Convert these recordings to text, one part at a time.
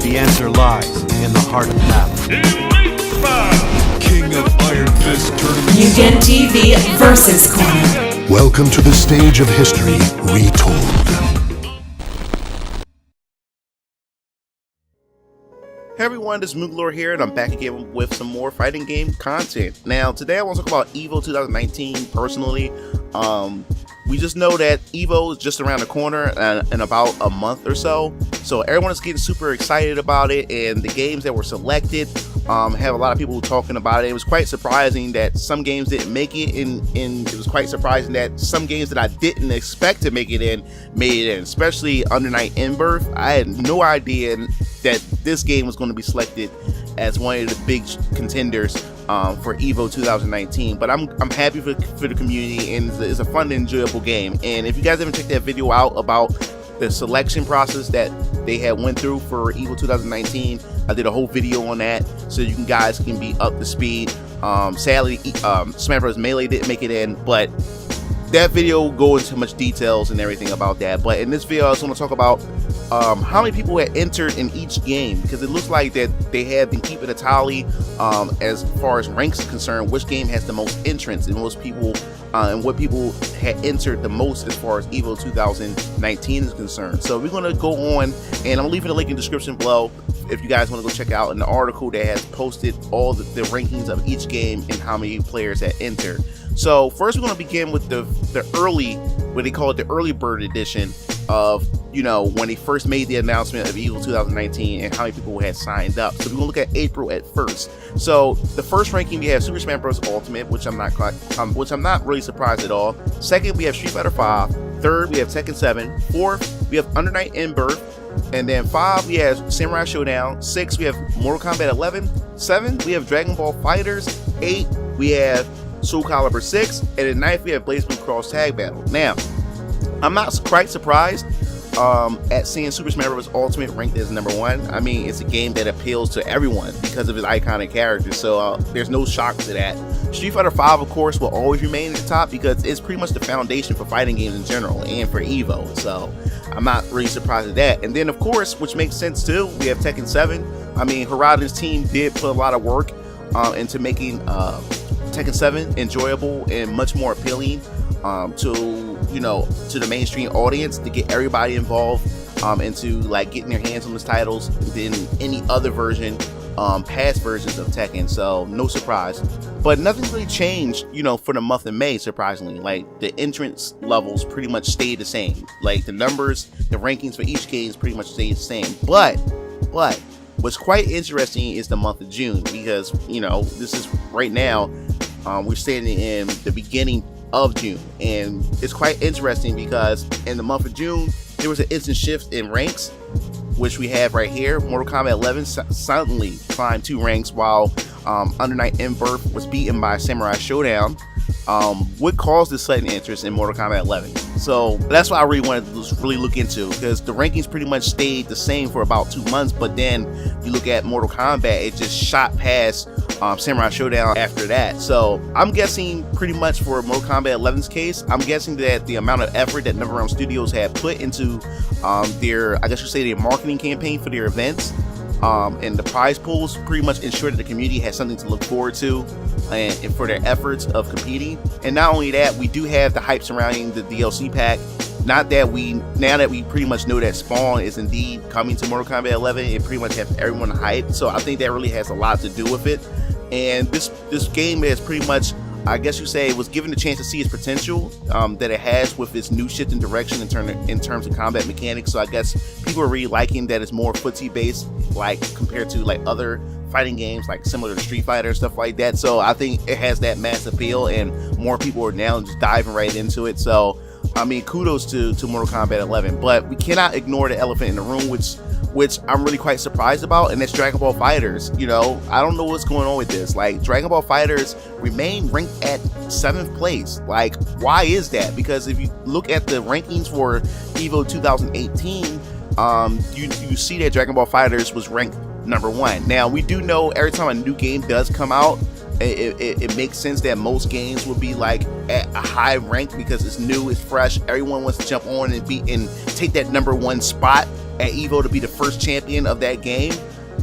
The answer lies in the heart of battle. King of Iron Fist Tournament. Mugen TV versus Corner. Welcome to the stage of history retold. Hey everyone, this is MugenLord here, and I'm back again with some more fighting game content. Now, today I want to talk about EVO 2019 personally. We just know that EVO is just around the corner in about a month or so. So everyone is getting super excited about it, and the games that were selected have a lot of people talking about it. It was quite surprising that some games didn't make it, and it was quite surprising that some games that I didn't expect to make it in, made it in, especially Under Night In-Birth. I had no idea that this game was going to be selected as one of the big contenders for EVO 2019, but I'm happy for the community, and it's a fun and enjoyable game. And if you guys haven't checked that video out about the selection process that they had went through for EVO 2019, I did a whole video on that, so you guys can be up to speed. Sadly, Smash Bros. Melee didn't make it in, but that video will go into much details and everything about that. But in this video, I just want to talk about how many people had entered in each game, because it looks like that they have been keeping a tally as far as ranks is concerned, which game has the most entrants and most people and what people had entered the most as far as EVO 2019 is concerned. So we're going to go on, and I'm leaving a link in the description below if you guys want to go check out an article that has posted all the rankings of each game and how many players had entered. So first we're going to begin with the early, what they call it, the early bird edition of, you know, when they first made the announcement of EVO 2019 and how many people had signed up. So we're gonna look at April at first. So the first ranking, we have Super Smash Bros. Ultimate, which I'm not really surprised at all. Second, we have Street Fighter 5. Third, we have Tekken 7. Fourth, we have Under Night In-Birth. And then 5, we have Samurai Showdown. 6, we have Mortal Kombat 11. 7, we have Dragon Ball FighterZ. 8, we have Soul Calibur 6. And then 9th, we have BlazBlue Cross Tag Battle. Now, I'm not quite surprised at seeing Super Smash Bros. Ultimate ranked as #1. I mean, it's a game that appeals to everyone because of its iconic characters, so there's no shock to that. Street Fighter 5, of course, will always remain at the top because it's pretty much the foundation for fighting games in general and for EVO, so I'm not really surprised at that. And then, of course, which makes sense too, we have Tekken 7. I mean, Harada's team did put a lot of work into making Tekken 7 enjoyable and much more appealing to the mainstream audience, to get everybody involved into like getting their hands on those titles than any other version, past versions of Tekken. So no surprise, but nothing really changed, for the month of May. Surprisingly, like the entrance levels pretty much stayed the same. Like the numbers, the rankings for each game pretty much stayed the same. But what's quite interesting is the month of June, because this is right now, we're standing in the beginning of June, and it's quite interesting because in the month of June there was an instant shift in ranks, which we have right here. Mortal Kombat 11 suddenly climbed 2 ranks, while Under Night In-Birth was beaten by Samurai Showdown. What caused this sudden interest in Mortal Kombat 11? So that's what I really wanted to really look into, because the rankings pretty much stayed the same for about 2 months, but then you look at Mortal Kombat, it just shot past Samurai Showdown after that. So I'm guessing pretty much for Mortal Kombat 11's case, I'm guessing that the amount of effort that NetherRealm Studios had put into their, I guess you say, their marketing campaign for their events, and the prize pools pretty much ensured that the community has something to look forward to and for their efforts of competing. And not only that, we do have the hype surrounding the DLC pack. Now that we pretty much know that Spawn is indeed coming to Mortal Kombat 11, it pretty much has everyone hyped. So I think that really has a lot to do with it. And this game is pretty much, I guess you say, was given the chance to see its potential that it has with its new shift in direction in terms of combat mechanics. So I guess people are really liking that it's more footsie based, like compared to like other fighting games like similar to Street Fighter and stuff like that. So I think it has that mass appeal, and more people are now just diving right into it. So I mean, kudos to Mortal Kombat 11, but we cannot ignore the elephant in the room, which I'm really quite surprised about, and that's Dragon Ball FighterZ. I don't know what's going on with this. Like, Dragon Ball FighterZ remained ranked at 7th place. Like, why is that? Because if you look at the rankings for EVO 2018, you see that Dragon Ball FighterZ was ranked #1. Now, we do know every time a new game does come out, it makes sense that most games will be like at a high rank because it's new, it's fresh, everyone wants to jump on and take that #1 spot at EVO to be the first champion of that game,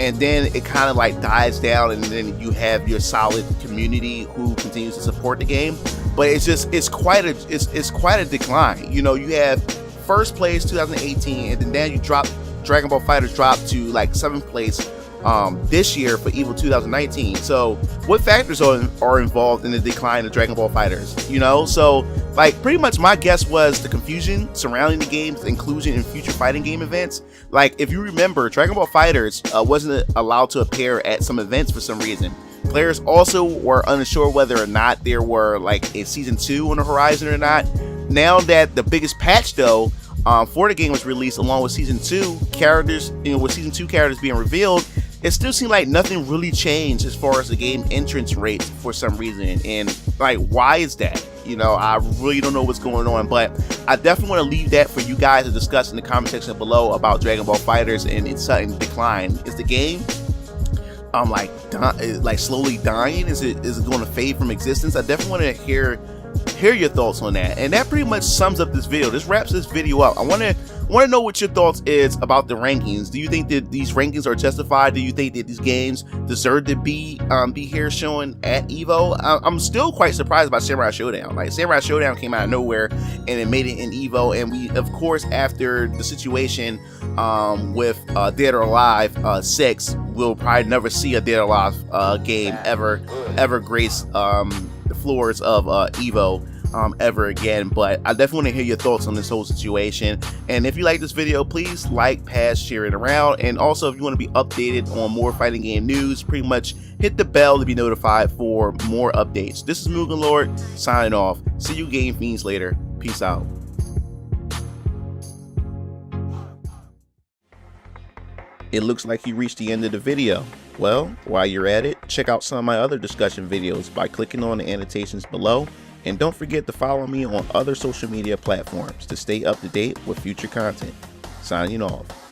and then it kind of like dies down, and then you have your solid community who continues to support the game. But it's quite a decline. You know, you have first place 2018, and then now you drop Dragon Ball FighterZ dropped to like 7th place this year for EVO 2019. So what factors are involved in the decline of Dragon Ball FighterZ? You know, so like pretty much my guess was the confusion surrounding the game's inclusion in future fighting game events. Like if you remember, Dragon Ball FighterZ wasn't allowed to appear at some events for some reason. Players also were unsure whether or not there were like a season 2 on the horizon or not. Now that the biggest patch though for the game was released, along with season 2 characters, with season 2 characters being revealed, it still seemed like nothing really changed as far as the game entrance rates for some reason. And like, why is that? You know, I really don't know what's going on, but I definitely want to leave that for you guys to discuss in the comment section below about Dragon Ball FighterZ and its sudden decline. Is the game like slowly dying? Is it going to fade from existence? I definitely want to hear your thoughts on that. And that pretty much sums up this video. This wraps this video up. I want to know what your thoughts is about the rankings. Do you think that these rankings are justified? Do you think that these games deserve to be here showing at EVO? I'm still quite surprised by Samurai Showdown. Like, Samurai Showdown came out of nowhere and it made it in EVO, and we, of course, after the situation with Dead or Alive 6, we'll probably never see a Dead or Alive game ever grace the floors of EVO ever again. But I definitely want to hear your thoughts on this whole situation. And if you like this video, please like, pass, share it around. And also, if you want to be updated on more fighting game news, pretty much hit the bell to be notified for more updates. This is MugenLord signing off. See you game fiends later. Peace out. It looks like you reached the end of the video. Well, while you're at it, check out some of my other discussion videos by clicking on the annotations below, and don't forget to follow me on other social media platforms to stay up to date with future content. Signing off.